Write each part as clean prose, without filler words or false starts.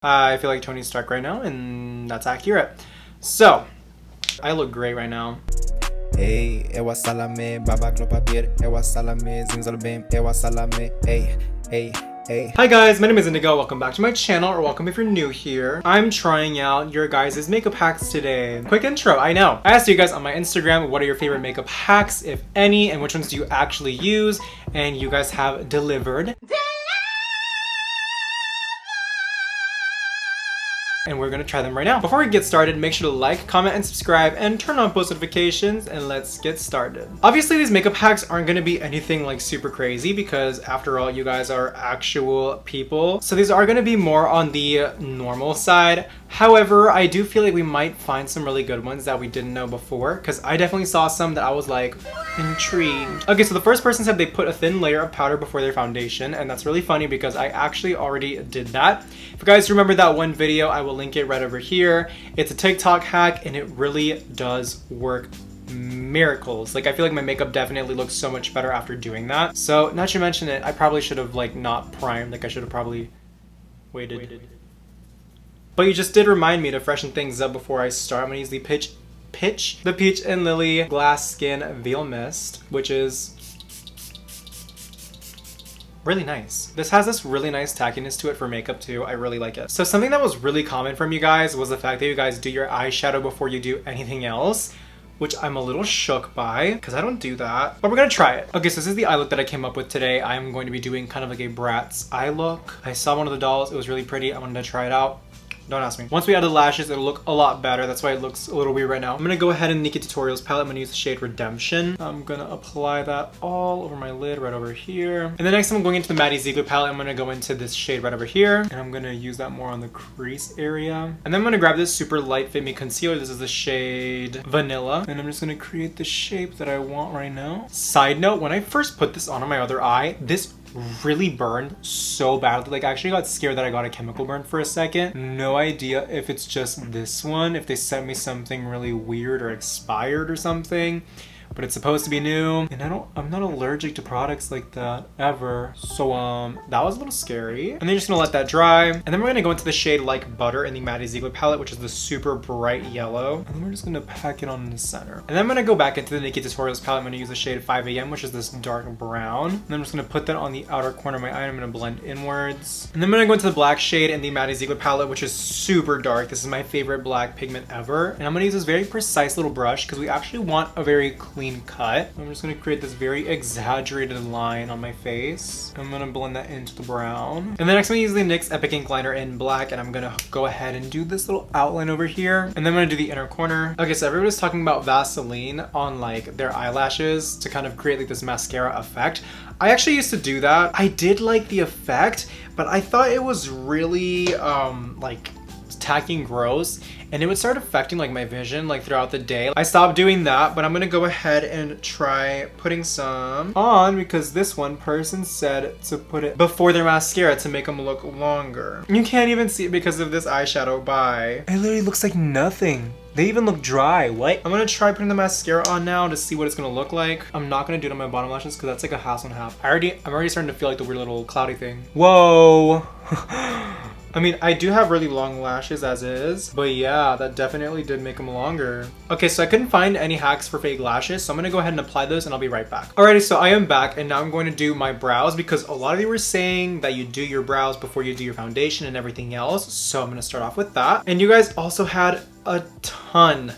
I feel like Tony Stark right now, and that's accurate. So, I look great right now. Hey, ewa salame, baba klopapir, ewa salame, zingzalbim, ewa salame, hey, hey. Hey. Hi guys, my name is Indigo. Welcome back to my channel, or welcome if you're new here. I'm trying out your guys' makeup hacks today. Quick intro, I know. I asked you guys on my Instagram what are your favorite makeup hacks, if any, and which ones do you actually use, and you guys have delivered. And we're gonna try them right now. Before we get started, make sure to like, comment, and subscribe, and turn on post notifications, and let's get started. Obviously, these makeup hacks aren't gonna be anything like super crazy because after all, you guys are actual people. So these are gonna be more on the normal side. However, I do feel like we might find some really good ones that we didn't know before, because I definitely saw some that I was like, intrigued. Okay, so the first person said they put a thin layer of powder before their foundation, and that's really funny because I actually already did that. If you guys remember that one video, I will link it right over here. It's a TikTok hack, and it really does work miracles. Like, I feel like my makeup definitely looks so much better after doing that. So, not to mention it, I probably should have like not primed. Like, I should have probably waited. But you just did remind me to freshen things up before I start. I'm gonna use the Peach and Lily Glass Skin Veil Mist, which is really nice. This has this really nice tackiness to it for makeup too. I really like it. So something that was really common from you guys was the fact that you guys do your eyeshadow before you do anything else, which I'm a little shook by because I don't do that, but we're gonna try it. Okay, so this is the eye look that I came up with today. I'm going to be doing kind of like a Bratz eye look. I saw one of the dolls, it was really pretty. I wanted to try it out. Don't ask me. Once we add the lashes, it'll look a lot better. That's why it looks a little weird right now. I'm gonna go ahead and Indigotohell's palette. I'm gonna use the shade Redemption. I'm gonna apply that all over my lid, right over here. And then next I'm going into the Maddie Ziegler palette. I'm gonna go into this shade right over here. And I'm gonna use that more on the crease area. And then I'm gonna grab this super light Fit Me concealer. This is the shade Vanilla. And I'm just gonna create the shape that I want right now. Side note, when I first put this on my other eye, this really burned so badly. Like, I actually got scared that I got a chemical burn for a second. No idea if it's just this one, if they sent me something really weird or expired or something, but it's supposed to be new, and I'm not allergic to products like that ever. So that was a little scary. And then you're just gonna let that dry, and then we're gonna go into the shade Like Butter in the Maddie Ziegler palette, which is the super bright yellow, and then we're just gonna pack it on in the center. And then I'm gonna go back into the Indigotohell's palette. I'm gonna use the shade 5 AM, which is this dark brown, and then I'm just gonna put that on the outer corner of my eye, and I'm gonna blend inwards. And then I'm gonna go into the black shade in the Maddie Ziegler palette, which is super dark. This is my favorite black pigment ever, and I'm gonna use this very precise little brush because we actually want a very clean cut. I'm just gonna create this very exaggerated line on my face. I'm gonna blend that into the brown. And then next I'm gonna use the NYX Epic Ink Liner in black, and I'm gonna go ahead and do this little outline over here. And then I'm gonna do the inner corner. Okay, so everybody's talking about Vaseline on like their eyelashes to kind of create like this mascara effect. I actually used to do that. I did like the effect, but I thought it was really like tacky and gross, and it would start affecting like my vision like throughout the day. I stopped doing that, but I'm gonna go ahead and try putting some on because this one person said to put it before their mascara to make them look longer. You can't even see it because of this eyeshadow. Bye. It literally looks like nothing. They even look dry. What? I'm gonna try putting the mascara on now to see what it's gonna look like. I'm not gonna do it on my bottom lashes because that's like a half and half. I'm already starting to feel like the weird little cloudy thing. Whoa. I mean, I do have really long lashes as is, but yeah, that definitely did make them longer. Okay, so I couldn't find any hacks for fake lashes, so I'm gonna go ahead and apply those and I'll be right back. Alrighty, so I am back, and now I'm going to do my brows because a lot of you were saying that you do your brows before you do your foundation and everything else, so I'm gonna start off with that. And you guys also had a ton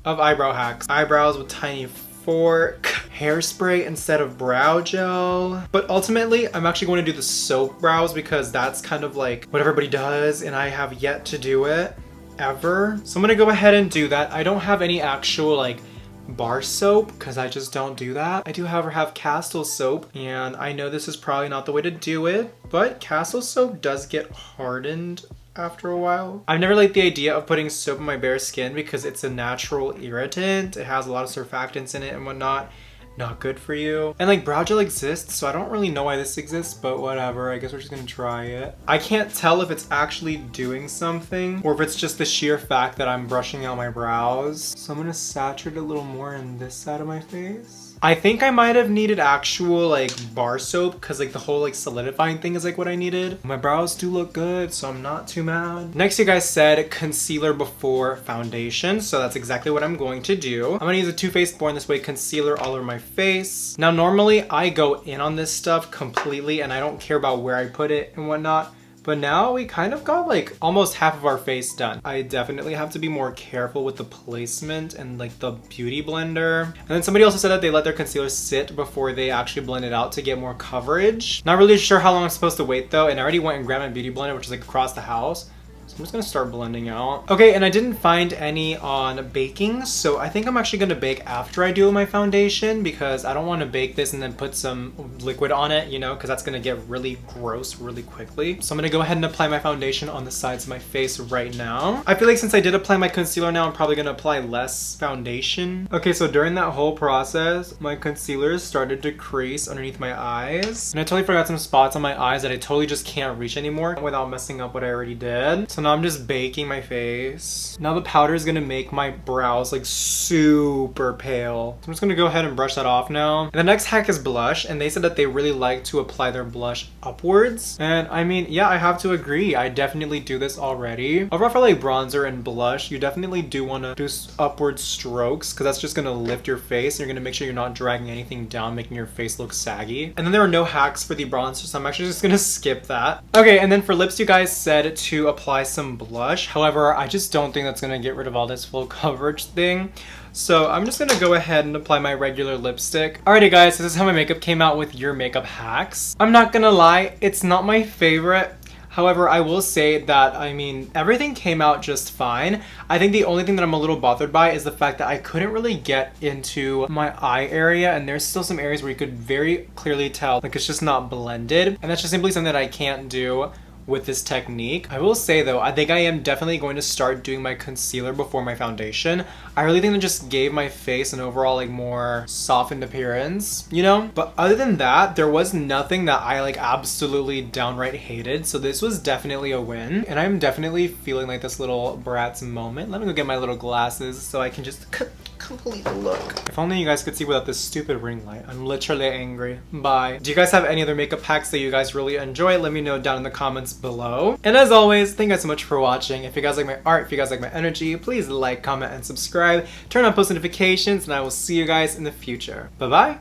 of eyebrow hacks. Eyebrows with tiny fork, hairspray instead of brow gel. But ultimately, I'm actually going to do the soap brows because that's kind of like what everybody does, and I have yet to do it ever. So I'm gonna go ahead and do that. I don't have any actual like bar soap because I just don't do that. I do however have Castle soap, and I know this is probably not the way to do it, but Castle soap does get hardened after a while. I've never liked the idea of putting soap on my bare skin because it's a natural irritant. It has a lot of surfactants in it and whatnot. Not good for you. And like brow gel exists, so I don't really know why this exists, but whatever. I guess we're just gonna try it. I can't tell if it's actually doing something or if it's just the sheer fact that I'm brushing out my brows. So I'm gonna saturate a little more in this side of my face. I think I might have needed actual like bar soap because like the whole like solidifying thing is like what I needed. My brows do look good, so I'm not too mad. Next, you guys said concealer before foundation, so that's exactly what I'm going to do. I'm gonna use a Too Faced Born This Way concealer all over my face. Now normally I go in on this stuff completely and I don't care about where I put it and whatnot. But now we kind of got like almost half of our face done. I definitely have to be more careful with the placement and like the beauty blender. And then somebody also said that they let their concealer sit before they actually blend it out to get more coverage. Not really sure how long I'm supposed to wait though. And I already went and grabbed my beauty blender, which is like across the house. I'm just gonna start blending out. Okay, and I didn't find any on baking, so I think I'm actually gonna bake after I do my foundation because I don't want to bake this and then put some liquid on it, you know, because that's gonna get really gross really quickly. So I'm gonna go ahead and apply my foundation on the sides of my face right now. I feel like since I did apply my concealer now, I'm probably gonna apply less foundation. Okay, so during that whole process, my concealer started to crease underneath my eyes. And I totally forgot some spots on my eyes that I totally just can't reach anymore without messing up what I already did. So now I'm just baking my face. Now the powder is gonna make my brows like super pale. So I'm just gonna go ahead and brush that off now. And the next hack is blush, and they said that they really like to apply their blush upwards. And I mean, yeah, I have to agree. I definitely do this already. Overall for like bronzer and blush, you definitely do wanna do upward strokes because that's just gonna lift your face and you're gonna make sure you're not dragging anything down, making your face look saggy. And then there are no hacks for the bronzer, so I'm actually just gonna skip that. Okay, and then for lips, you guys said to apply some blush. However, I just don't think that's gonna get rid of all this full coverage thing. So I'm just gonna go ahead and apply my regular lipstick. Alrighty guys, so this is how my makeup came out with your makeup hacks. I'm not gonna lie, it's not my favorite. However, I will say that, I mean, everything came out just fine. I think the only thing that I'm a little bothered by is the fact that I couldn't really get into my eye area, and there's still some areas where you could very clearly tell like it's just not blended, and that's just simply something that I can't do with this technique. I will say though, I think I am definitely going to start doing my concealer before my foundation. I really think that just gave my face an overall like more softened appearance, you know? But other than that, there was nothing that I like absolutely downright hated. So this was definitely a win. And I'm definitely feeling like this little Bratz moment. Let me go get my little glasses so I can just complete the look. If only you guys could see without this stupid ring light. I'm literally angry. Bye. Do you guys have any other makeup hacks that you guys really enjoy? Let me know down in the comments below. And as always, thank you guys so much for watching. If you guys like my art, if you guys like my energy, please like, comment, and subscribe. Turn on post notifications, and I will see you guys in the future. Bye-bye.